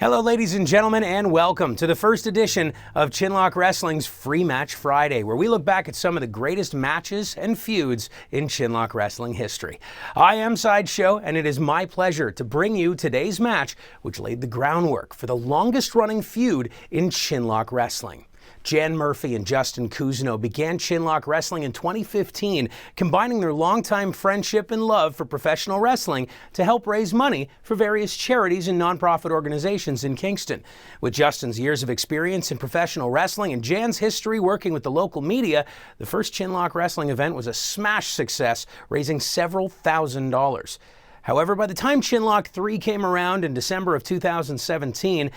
Hello, ladies and gentlemen, and welcome to the first edition of Chinlock Wrestling's Free Match Friday, where we look back at some of the greatest matches and feuds in Chinlock Wrestling history. I am Sideshow, and it is my pleasure to bring you today's match, which laid the groundwork for the longest-running feud in Chinlock Wrestling. Jan Murphy and Justin Cousineau began Chinlock Wrestling in 2015, combining their longtime friendship and love for professional wrestling to help raise money for various charities and nonprofit organizations in Kingston. With Justin's years of experience in professional wrestling and Jan's history working with the local media, the first Chinlock Wrestling event was a smash success, raising several $1,000s. However, by the time Chinlock 3 came around in December of 2017,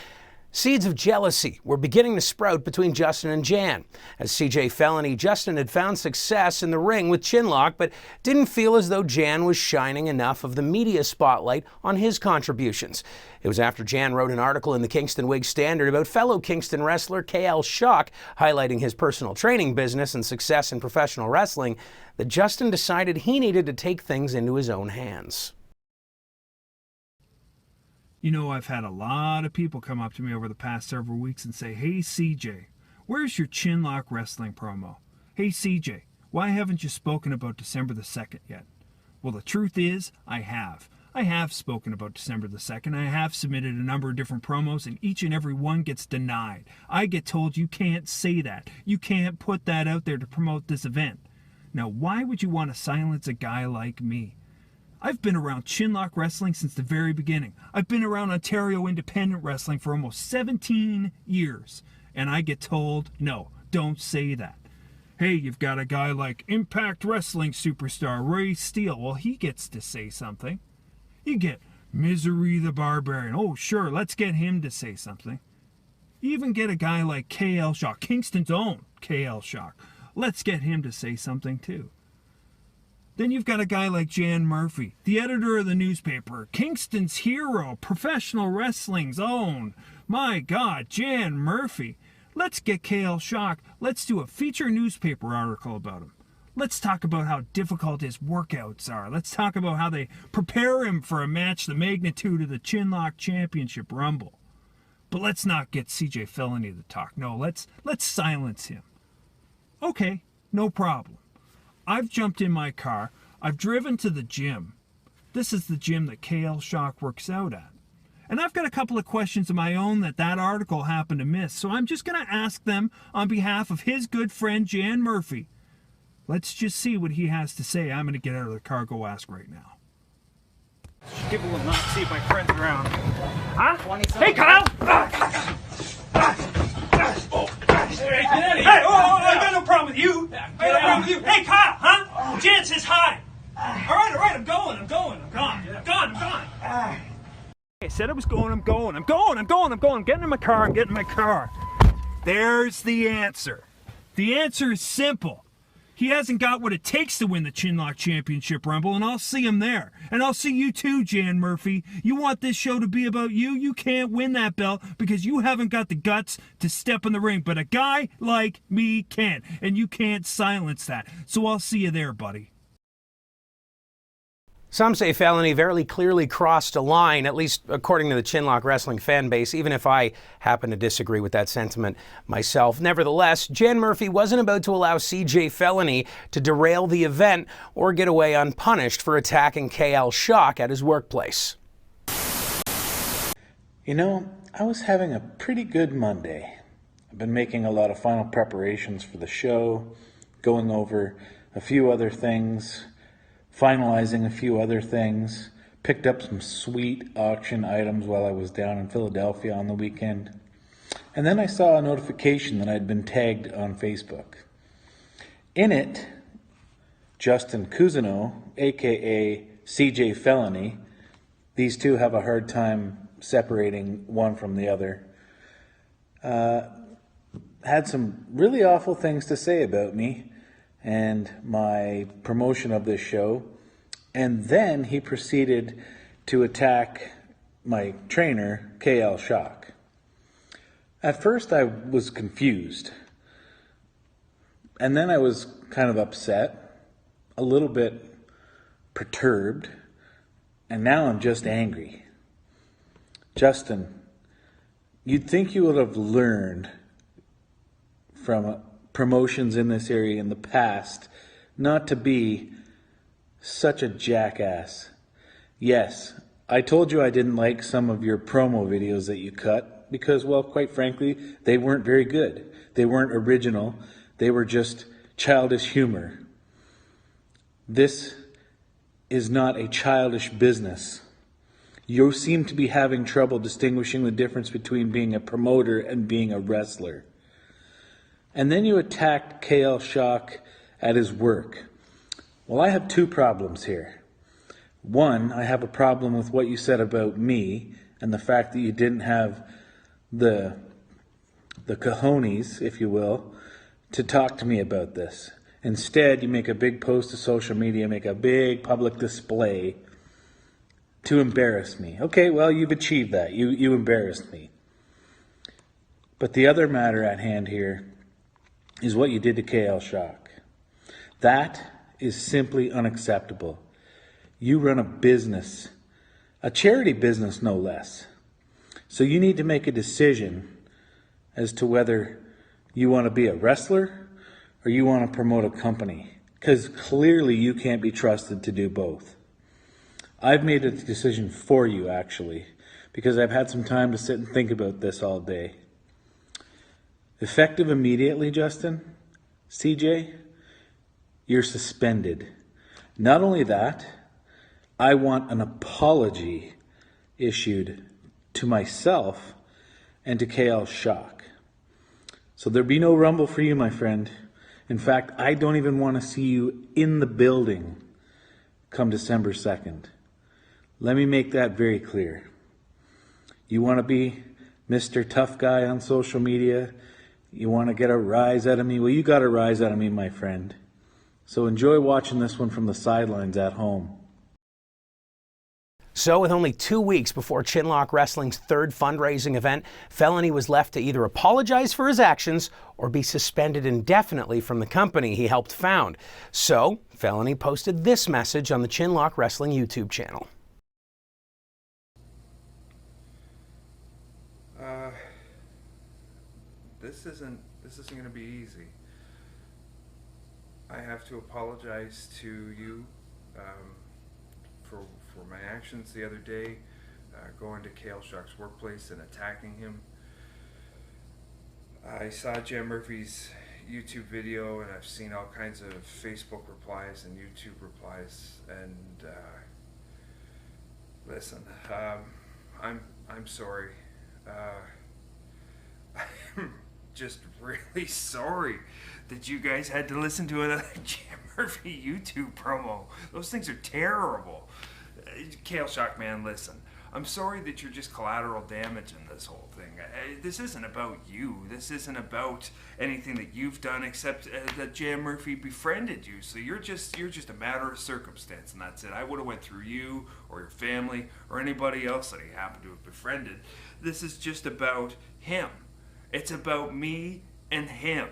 seeds of jealousy were beginning to sprout between Justin and Jan. As CJ Felony, Justin had found success in the ring with Chinlock, but didn't feel as though Jan was shining enough of the media spotlight on his contributions. It was after Jan wrote an article in the Kingston Whig Standard about fellow Kingston wrestler KL Shock, highlighting his personal training business and success in professional wrestling, that Justin decided he needed to take things into his own hands. You know, I've had a lot of people come up to me over the past several weeks and say, "Hey CJ, where's your Chinlock Wrestling promo? Hey CJ, why haven't you spoken about December the 2nd yet?" Well, the truth is, I have. I have spoken about December the 2nd. I have submitted a number of different promos, and each and every one gets denied. I get told you can't say that. You can't put that out there to promote this event. Now, why would you want to silence a guy like me? I've been around Chinlock Wrestling since the very beginning. I've been around Ontario independent wrestling for almost 17 years. And I get told, no, don't say that. Hey, you've got a guy like Impact Wrestling superstar Ray Steele. Well, he gets to say something. You get Misery the Barbarian. Oh, sure, let's get him to say something. You even get a guy like KL Shock, Kingston's own KL Shock. Let's get him to say something too. Then you've got a guy like Jan Murphy, the editor of the newspaper, Kingston's hero, professional wrestling's own. My God, Jan Murphy. Let's get KL Shock. Let's do a feature newspaper article about him. Let's talk about how difficult his workouts are. Let's talk about how they prepare him for a match the magnitude of the Chinlock Championship Rumble. But let's not get CJ Felony to talk. No, let's silence him. Okay, no problem. I've jumped in my car. I've driven to the gym. This is the gym that KL Shock works out at. And I've got a couple of questions of my own that article happened to miss. So I'm just going to ask them on behalf of his good friend Jan Murphy. Let's just see what he has to say. I'm going to get out of the car, go ask right now. Give a little knock, see if my friend's around. Huh? Hey, Kyle! Hey, I got no problem with you. I got no problem with you. Hey, Kyle, huh? Jan says hi. All right, I'm gone. I'm gone. I said I was going, I'm going. I'm getting in my car. There's the answer. The answer is simple. He hasn't got what it takes to win the Chinlock Championship Rumble, and I'll see him there. And I'll see you too, Jan Murphy. You want this show to be about you? You can't win that belt because you haven't got the guts to step in the ring. But a guy like me can, and you can't silence that. So I'll see you there, buddy. Some say Felony very clearly crossed a line, at least according to the Chinlock Wrestling fan base, even if I happen to disagree with that sentiment myself. Nevertheless, Jan Murphy wasn't about to allow CJ Felony to derail the event or get away unpunished for attacking KL Shock at his workplace. You know, I was having a pretty good Monday. I've been making a lot of final preparations for the show, going over a few other things, finalizing a few other things, picked up some sweet auction items while I was down in Philadelphia on the weekend. And then I saw a notification that I'd been tagged on Facebook. In it, Justin Cousineau, aka CJ Felony, these two have a hard time separating one from the other, had some really awful things to say about me and my promotion of this show, and then he proceeded to attack my trainer, KL Shock. At first I was confused, and then I was kind of upset, a little bit perturbed, and now I'm just angry. Justin, you'd think you would have learned from promotions in this area in the past not to be such a jackass. Yes, I told you I didn't like some of your promo videos that you cut because, well, quite frankly, they weren't very good. They weren't original. They were just childish humor. This is not a childish business. You seem to be having trouble distinguishing the difference between being a promoter and being a wrestler. And then you attacked KL Shock at his work. Well, I have two problems here. One, I have a problem with what you said about me and the fact that you didn't have the cojones, if you will, to talk to me about this. Instead, you make a big post to social media, make a big public display to embarrass me. Okay, well, you've achieved that. You embarrassed me. But the other matter at hand here is what you did to KL Shock. That is simply unacceptable. You run a business, a charity business no less. So you need to make a decision as to whether you want to be a wrestler or you want to promote a company. Because clearly you can't be trusted to do both. I've made a decision for you, actually, because I've had some time to sit and think about this all day. Effective immediately, Justin, CJ, you're suspended. Not only that, I want an apology issued to myself and to KL Shock. So there'll be no rumble for you, my friend. In fact, I don't even want to see you in the building come December 2nd. Let me make that very clear. You want to be Mr. Tough Guy on social media? You want to get a rise out of me? Well, you got a rise out of me, my friend. So enjoy watching this one from the sidelines at home. So with only 2 weeks before Chinlock Wrestling's third fundraising event, Felony was left to either apologize for his actions or be suspended indefinitely from the company he helped found. So Felony posted this message on the Chinlock Wrestling YouTube channel. This isn't going to be easy. I have to apologize to you for my actions the other day, going to KL Shock's workplace and attacking him. I saw Jan Murphy's YouTube video, and I've seen all kinds of Facebook replies and YouTube replies. And listen, I'm sorry. I'm just really sorry that you guys had to listen to another Jan Murphy YouTube promo. Those things are terrible. KL Shock, man, listen. I'm sorry that you're just collateral damage in this whole thing. This isn't about you. This isn't about anything that you've done, except that Jan Murphy befriended you. So you're just a matter of circumstance, and that's it. I would have went through you or your family or anybody else that he happened to have befriended. This is just about him. It's about me and him.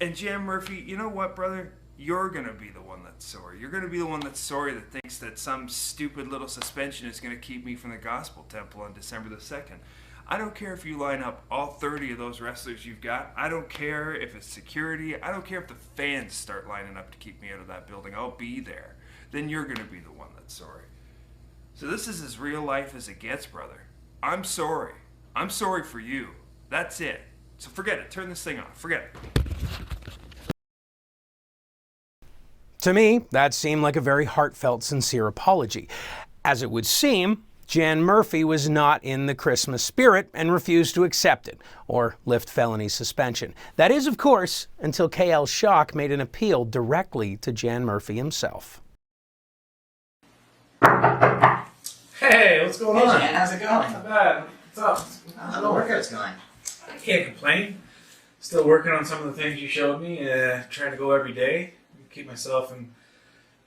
And Jan Murphy, you know what, brother? You're going to be the one that's sorry. You're going to be the one that's sorry that thinks that some stupid little suspension is going to keep me from the Gospel Temple on December the 2nd. I don't care if you line up all 30 of those wrestlers you've got. I don't care if it's security. I don't care if the fans start lining up to keep me out of that building. I'll be there. Then you're going to be the one that's sorry. So this is as real life as it gets, brother. I'm sorry. I'm sorry for you. That's it. So forget it. Turn this thing off. Forget it. To me, that seemed like a very heartfelt, sincere apology. As it would seem, Jan Murphy was not in the Christmas spirit and refused to accept it or lift Felony's suspension. That is, of course, until KL Shock made an appeal directly to Jan Murphy himself. Hey, what's going on? Hey, Jan, how's it going? Not bad. What's up? How's the workouts going? I can't complain. Still working on some of the things you showed me. Trying to go every day. Keep myself in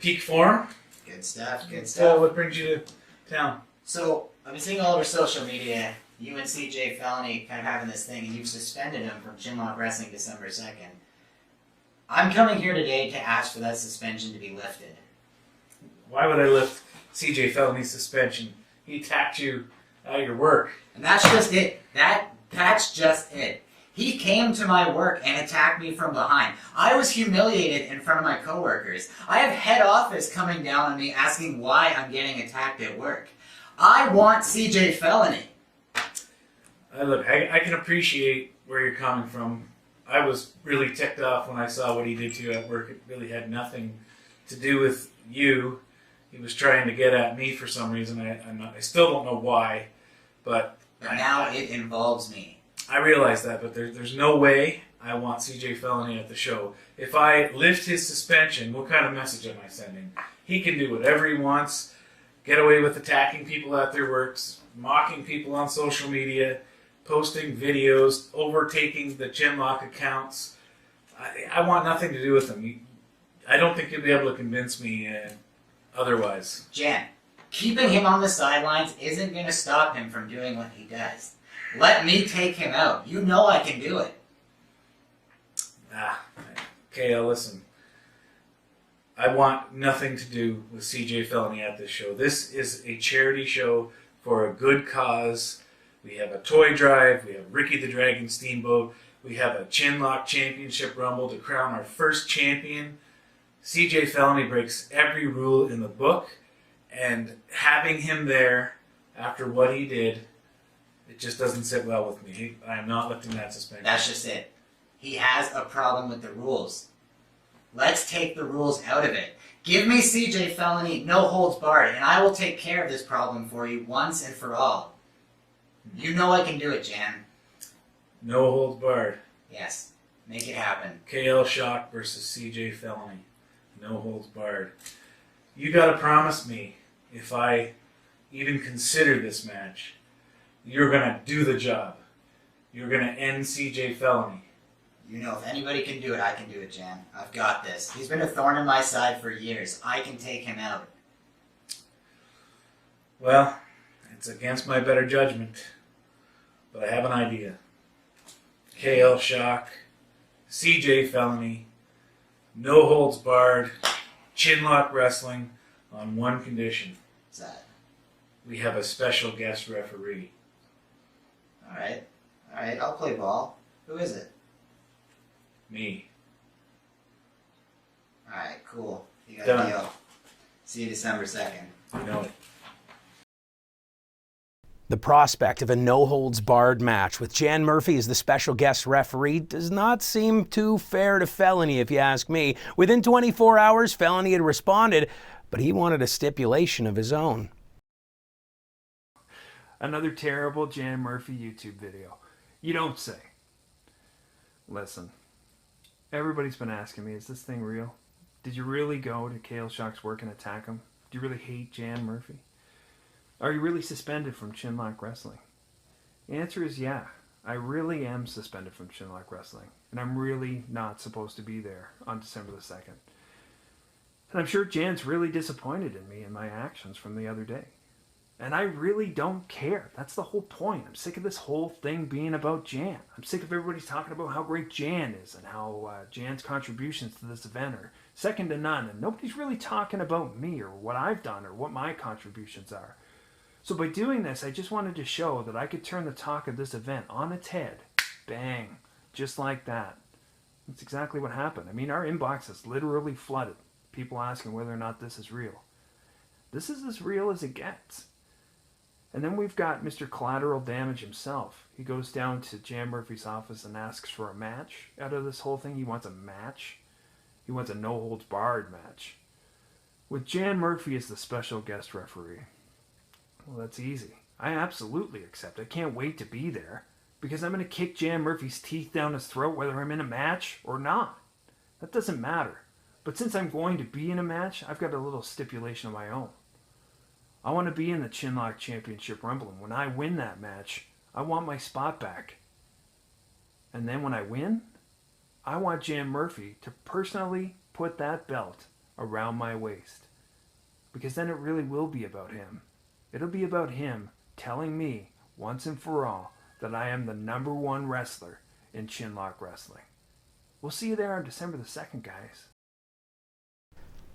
peak form. Good stuff, good So, stuff. what brings you to town? So, I've been seeing all over social media, you and CJ Felony kind of having this thing, and you've suspended him from Chinlock Wrestling December 2nd. I'm coming here today to ask for that suspension to be lifted. Why would I lift CJ Felony's suspension? He attacked you out of your work. And that's just it. That's just it. He came to my work and attacked me from behind. I was humiliated in front of my coworkers. I have head office coming down on me asking why I'm getting attacked at work. I want CJ Felony. Look, I can appreciate where you're coming from. I was really ticked off when I saw what he did to you at work. It really had nothing to do with you. He was trying to get at me for some reason. I still don't know why, but now it involves me. I realize that, but there's no way I want CJ Felony at the show. If I lift his suspension, what kind of message am I sending? He can do whatever he wants, get away with attacking people at their works, mocking people on social media, posting videos, overtaking the Chinlock accounts. I want nothing to do with him. I don't think you'll be able to convince me otherwise. Jen, keeping him on the sidelines isn't going to stop him from doing what he does. Let me take him out. You know I can do it. KL, listen. I want nothing to do with CJ Felony at this show. This is a charity show for a good cause. We have a toy drive. We have Ricky the Dragon Steamboat. We have a Chinlock Championship Rumble to crown our first champion. CJ Felony breaks every rule in the book, and having him there after what he did, it just doesn't sit well with me. I am not lifting that suspension. That's just it. He has a problem with the rules. Let's take the rules out of it. Give me CJ Felony, no holds barred, and I will take care of this problem for you once and for all. You know I can do it, Jan. No holds barred. Yes. Make it happen. KL Shock versus CJ Felony. No holds barred. You gotta promise me, if I even consider this match, you're gonna do the job. You're gonna end CJ Felony. You know, if anybody can do it, I can do it, Jan. I've got this. He's been a thorn in my side for years. I can take him out. Well, it's against my better judgment, but I have an idea. KL Shock, CJ Felony, no holds barred, Chinlock Wrestling on one condition. What's that? We have a special guest referee. Alright, I'll play ball. Who is it? Me. Alright, cool. You got Done. a deal. See you December 2nd. You know it. The prospect of a no-holds-barred match with Jan Murphy as the special guest referee does not seem too fair to Felony, if you ask me. Within 24 hours, Felony had responded, but he wanted a stipulation of his own. Another terrible Jan Murphy YouTube video. You don't say. Listen, everybody's been asking me, is this thing real? Did you really go to KL Shock's work and attack him? Do you really hate Jan Murphy? Are you really suspended from Chinlock Wrestling? The answer is yeah. I really am suspended from Chinlock Wrestling. And I'm really not supposed to be there on December the 2nd. And I'm sure Jan's really disappointed in me and my actions from the other day. And I really don't care. That's the whole point. I'm sick of this whole thing being about Jan. I'm sick of everybody talking about how great Jan is and how Jan's contributions to this event are second to none. And nobody's really talking about me or what I've done or what my contributions are. So by doing this, I just wanted to show that I could turn the talk of this event on its head. Bang. Just like that. That's exactly what happened. I mean, our inbox is literally flooded. People asking whether or not this is real. This is as real as it gets. And then we've got Mr. Collateral Damage himself. He goes down to Jan Murphy's office and asks for a match out of this whole thing. He wants a match. He wants a no-holds-barred match. With Jan Murphy as the special guest referee. Well, that's easy. I absolutely accept. I can't wait to be there because I'm going to kick Jan Murphy's teeth down his throat whether I'm in a match or not. That doesn't matter. But since I'm going to be in a match, I've got a little stipulation of my own. I want to be in the Chinlock Championship Rumble, and when I win that match, I want my spot back. And then when I win, I want Jan Murphy to personally put that belt around my waist. Because then it really will be about him. It'll be about him telling me, once and for all, that I am the #1 wrestler in Chinlock Wrestling. We'll see you there on December the 2nd, guys.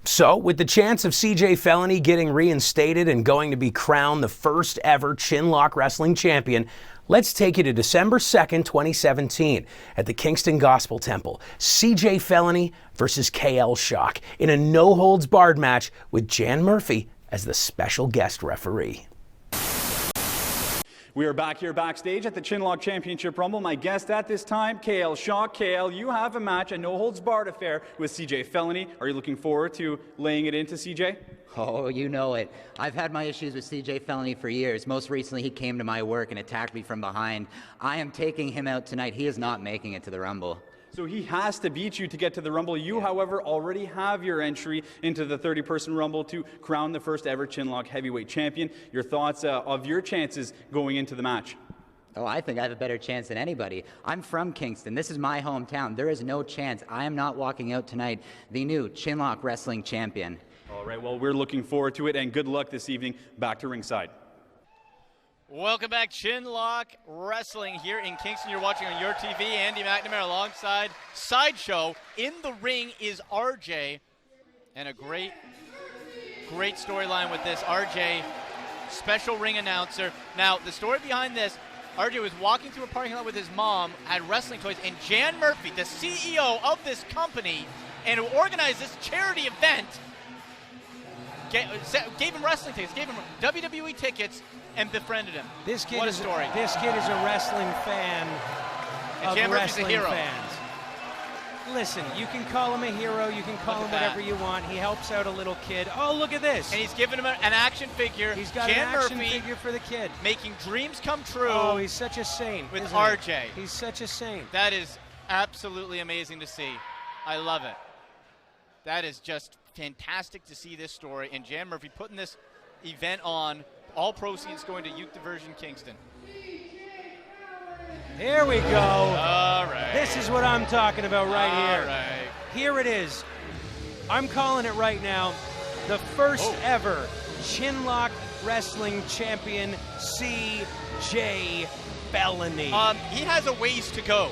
So, with the chance of CJ Felony getting reinstated and going to be crowned the first ever Chinlock Wrestling champion, let's take you to December 2nd, 2017 at the Kingston Gospel Temple. CJ Felony versus KL Shock in a no-holds-barred match with Jan Murphy as the special guest referee. We are back here backstage at the Chinlock Championship Rumble. My guest at this time, KL Shock. KL, you have a match, a no-holds-barred affair with CJ Felony. Are you looking forward to laying it into CJ? Oh, you know it. I've had my issues with CJ Felony for years. Most recently, he came to my work and attacked me from behind. I am taking him out tonight. He is not making it to the Rumble. So he has to beat you to get to the Rumble. You, however, already have your entry into the 30-person Rumble to crown the first ever Chinlock heavyweight champion. Your thoughts of your chances going into the match? Oh, I think I have a better chance than anybody. I'm from Kingston. This is my hometown. There is no chance I am not walking out tonight the new Chinlock Wrestling champion. All right, well, we're looking forward to it, and good luck this evening. Back to ringside. Welcome back, Chinlock Wrestling here in Kingston. You're watching on YourTV. Andy McNamara alongside Sideshow. In the ring is RJ, and a great storyline with this. RJ, special ring announcer. Now, the story behind this, RJ was walking through a parking lot with his mom, had wrestling toys, and Jan Murphy, the CEO of this company, and who organized this charity event, gave him wrestling tickets, gave him WWE tickets, and befriended him. This kid what a is story. This kid is a wrestling fan and of Jan Murphy's wrestling a hero. fans. Listen, you can call him a hero, you can call him whatever you want. He helps out a little kid. Oh, look at this. And he's given him an action figure. He's got Jan an action Murphy figure for the kid. making dreams come true. Oh, he's such a saint. With isn't RJ. he? He's such a saint. That is absolutely amazing to see. I love it. That is just fantastic to see this story. And Jan Murphy putting this event on. All proceeds going to YourTV Kingston. Here we go. All right. This is what I'm talking about right here. All right. Here it is. I'm calling it right now. The first ever Chinlock Wrestling champion, CJ Felony. He has a ways to go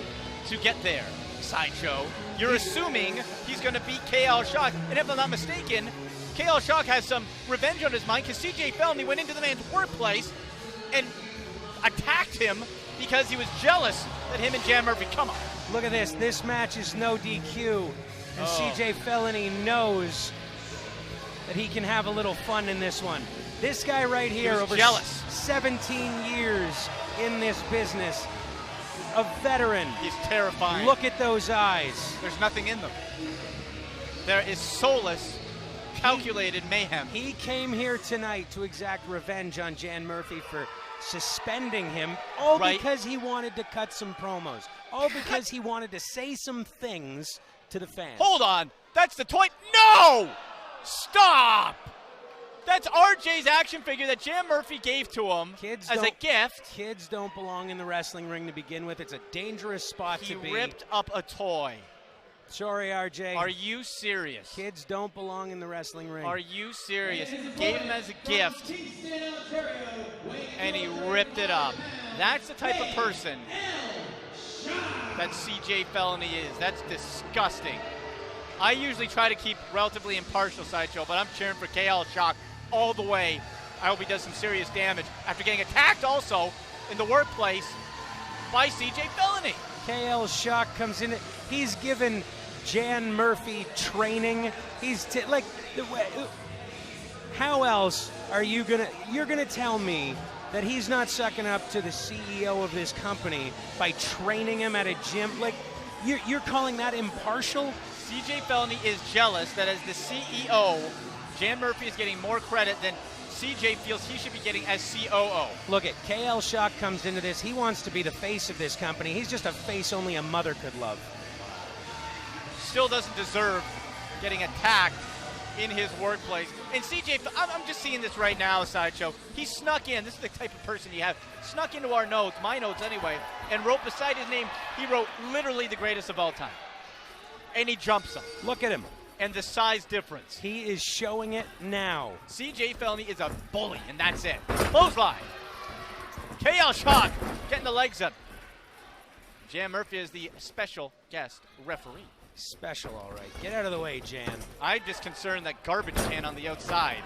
to get there, Sideshow. You're assuming he's going to beat KL Shock. And if I'm not mistaken, KL Shock has some revenge on his mind because CJ Felony went into the man's workplace and attacked him because he was jealous that him and Jan Murphy come on. Look at this. This match is no DQ. And CJ Felony knows that he can have a little fun in this one. This guy right here, over jealous. 17 years in this business, a veteran. He's terrifying. Look at those eyes. There's nothing in them. There is soulless, calculated mayhem. He came here tonight to exact revenge on Jan Murphy for suspending him, all because he wanted to cut some promos, all because he wanted to say some things to the fans. Hold on, that's the toy. No! Stop! That's RJ's action figure that Jan Murphy gave to him as a gift. Kids don't belong in the wrestling ring to begin with. It's a dangerous spot to be. He ripped up a toy. Sorry, RJ. Are you serious? Kids don't belong in the wrestling ring. Are you serious? Gave him as a gift, and he ripped it up. That's the type of person that CJ Felony is. That's disgusting. I usually try to keep relatively impartial, Sideshow, but I'm cheering for KL Shock all the way. I hope he does some serious damage after getting attacked also in the workplace by CJ Felony. KL Shock comes in. He's given Jan Murphy training. He's like, how else are you you're gonna tell me that he's not sucking up to the CEO of this company by training him at a gym? Like, you're calling that impartial? CJ Felony is jealous that as the CEO, Jan Murphy is getting more credit than CJ feels he should be getting as COO. Look at KL Shock comes into this. He wants to be the face of this company. He's just a face only a mother could love. Still doesn't deserve getting attacked in his workplace. And CJ, I'm just seeing this right now, Sideshow. He snuck in. This is the type of person you have. Snuck into our notes, my notes anyway, and wrote beside his name, he wrote literally the greatest of all time. And he jumps him. Look at him. And the size difference. He is showing it now. CJ Felony is a bully, and that's it. Clothesline. KL Shock getting the legs up. Jan Murphy is the special guest referee. Special, all right. Get out of the way, Jan. I'm just concerned that garbage can on the outside.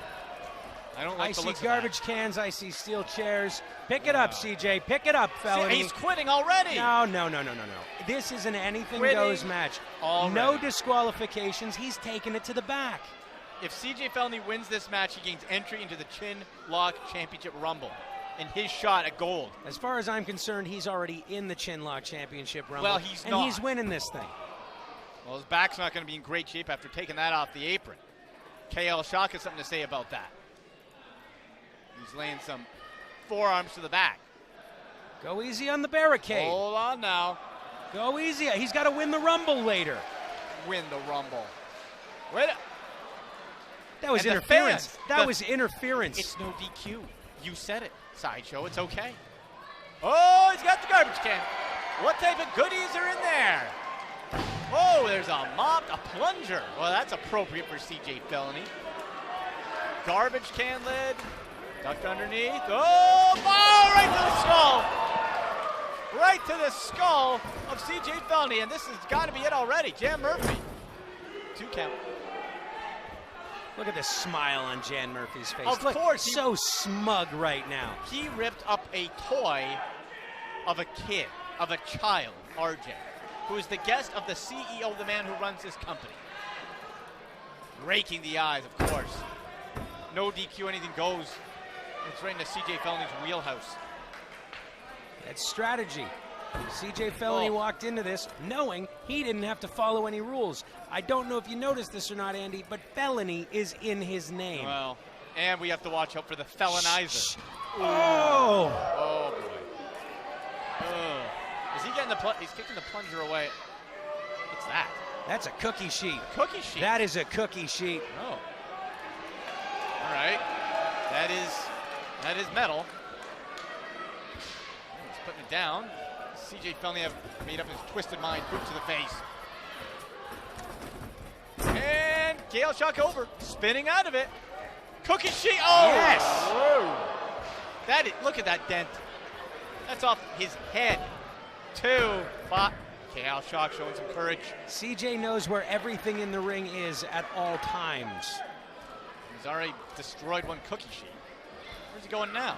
I don't like I the see looks garbage cans. I see steel chairs. Pick it up, CJ. Pick it up, Felony. He's quitting already. No. This is an anything goes match. Already. No disqualifications. He's taking it to the back. If CJ Felony wins this match, he gains entry into the Chinlock Championship Rumble and his shot at gold. As far as I'm concerned, he's already in the Chinlock Championship Rumble. Well, he's not. And he's winning this thing. Well, his back's not going to be in great shape after taking that off the apron. KL Shock has something to say about that. He's laying some forearms to the back. Go easy on the barricade. Hold on now. Go easy. He's got to win the Rumble later. Win the Rumble. Wait. That was And the interference. fans, That was interference. It's no DQ. You said it, Sideshow. It's okay. Oh, he's got the garbage can. What type of goodies are in there? Oh, there's a mop, a plunger. Well, that's appropriate for CJ Felony. Garbage can lid. Ducked underneath. Oh, right to the skull. Right to the skull of CJ Felony. And this has got to be it already. Jan Murphy. 2 count. Look at the smile on Jan Murphy's face. Of Look, course. so smug right now. He ripped up a toy of a kid, of a child, RJ, who is the guest of the CEO, the man who runs this company. Raking the eyes, of course. No DQ, anything goes. It's right into CJ Felony's wheelhouse. That's strategy. CJ Felony walked into this knowing he didn't have to follow any rules. I don't know if you noticed this or not, Andy, but felony is in his name. Well, and we have to watch out for the felonizer. Oh! Oh, boy. Is he getting the he's kicking the plunger away. What's that? That's a cookie sheet. Cookie sheet? That is a cookie sheet. Oh. All right. That is metal. He's putting it down. CJ Felony have made up his twisted mind. Boot to the face. And Gale Shock over. Spinning out of it. Cookie sheet. Oh! Yes! Whoa. Look at that dent. That's off his head. 2, 5. Gale Shock showing some courage. CJ knows where everything in the ring is at all times. He's already destroyed one cookie sheet. Where's he going now?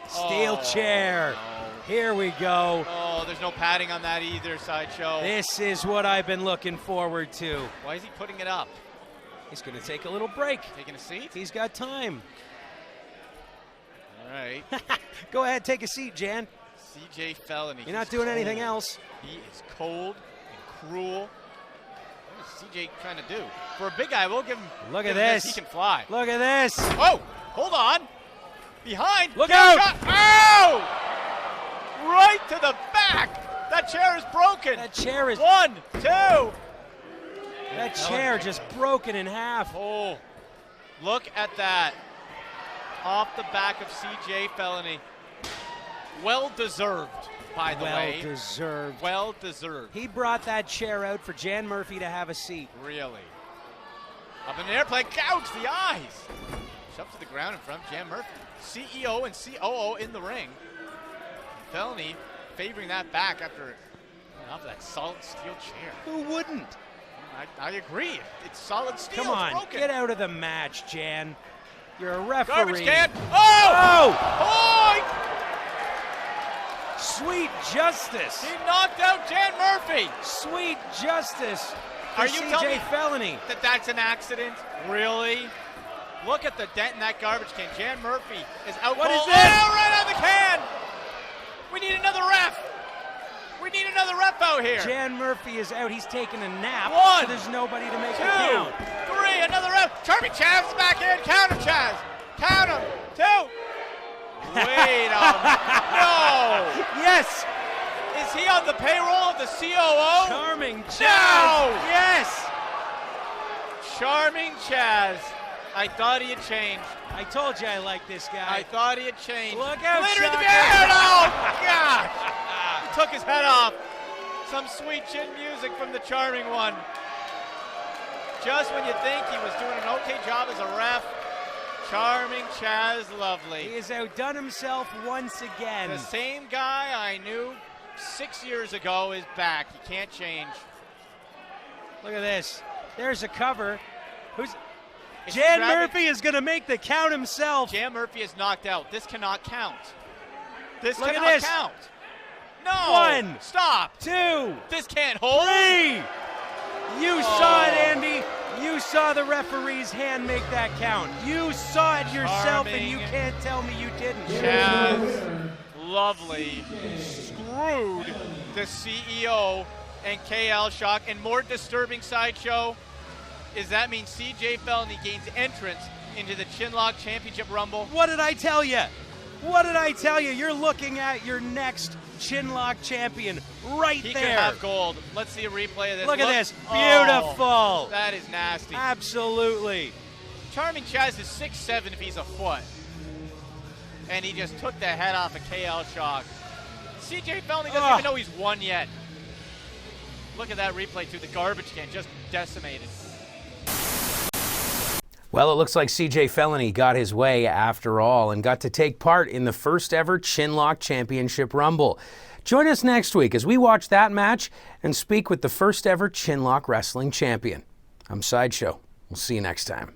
Steel chair. No. Here we go. Oh, there's no padding on that either, Sideshow. This is what I've been looking forward to. Why is he putting it up? He's going to take a little break. Taking a seat? He's got time. All right. Go ahead, take a seat, Jan. CJ Felony. You're not doing anything else. He is cold and cruel. What is CJ trying to do? For a big guy, we'll give him. Look give at him this. He can fly. Look at this. Oh, hold on. Behind. Look Gale out. Shock. Oh! Right to the back. That chair is broken. That chair is. 1, 2. That chair just broken in half. Oh, look at that. Off the back of CJ Felony. Well deserved, by the way. Well deserved. Well deserved. He brought that chair out for Jan Murphy to have a seat. Really. Up in the airplane, gouge the eyes. Shoved to the ground in front of Jan Murphy. CEO and COO in the ring. Felony favoring that back after off of that solid steel chair. Who wouldn't? I agree. It's solid steel. Come on, it's broken. get out of the match, Jan. You're a referee. Garbage can. Oh! Oh! Sweet justice. He knocked out Jan Murphy. Sweet justice for Are you telling me CJ Felony. that that's an accident? Really? Look at the dent in that garbage can. Jan Murphy is out. What is cold. this? Oh, right on the can. We need another ref. We need another ref out here. Jan Murphy is out. He's taking a nap. 1, So there's nobody to make 2, a count. 3, another ref. Charming Chaz's back in. Count him, Chaz. Count him. 2. Wait a No. Yes. Is he on the payroll of the COO? Charming Chaz. No. Yes. Charming Chaz. I thought he had changed. I told you I like this guy. I thought he had changed. Look out, Glitter in the Shocker. beard! Oh, gosh! He took his head off. Some sweet chin music from the Charming One. Just when you think he was doing an okay job as a ref, Charming Chaz Lovely. He has outdone himself once again. The same guy I knew 6 years ago is back. He can't change. Look at this. There's a cover. It's Jan grabbing- Murphy is going to make the count himself. Jan Murphy is knocked out. This cannot count. This Look at cannot this. count. No. 1. Stop. 2. This can't hold. 3. You saw it, Andy. You saw the referee's hand make that count. You saw it yourself, and you Charming. can't tell me you didn't. Chaz, lovely, screwed the CEO and KL Shock. And more disturbing sideshow is that means CJ Felony gains entrance into the Chinlock Championship Rumble. What did I tell you? What did I tell you? You're looking at your next Chinlock champion right He there. could have gold. Let's see a replay of this. Look at this. Oh, Beautiful. that is nasty. Absolutely. Charming Chaz is 6'7" if he's a foot. And he just took the head off of KL Shock. CJ Felony doesn't even know he's won yet. Look at that replay too. The garbage can just decimated. Well, it looks like CJ Felony got his way after all and got to take part in the first ever Chinlock Championship Rumble. Join us next week as we watch that match and speak with the first ever Chinlock Wrestling champion. I'm Sideshow. We'll see you next time.